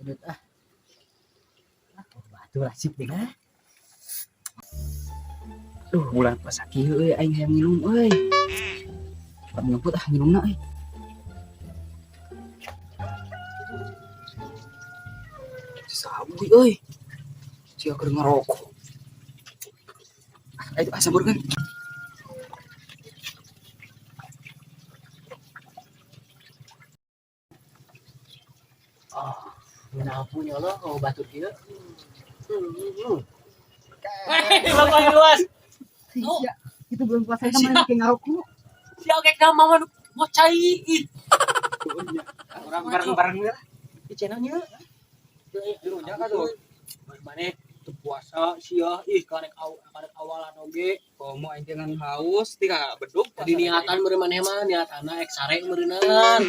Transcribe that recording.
Sudut batu asik deh kan. Bulan puasa kieu euy aing hayang minum euy. Pak nyebut minumna euy. Sabi euy. Sia keur ngerokok. Ayo saburkeun. Ngeunah punya lo kalau batur kieu. Bapak luas. Iya, itu belum puasa kita main pakai ngarokok. Si oke ka mama bocai ih. Orang bareng-bareng ya. Di channelnya. Dirunya ka tuh. Mane teu puasa sia ih karek awalan oge. Komo aing teh ngan haus ti ka bedug. Jadi niatan meureun maneh mah niatana ek sare meureunan.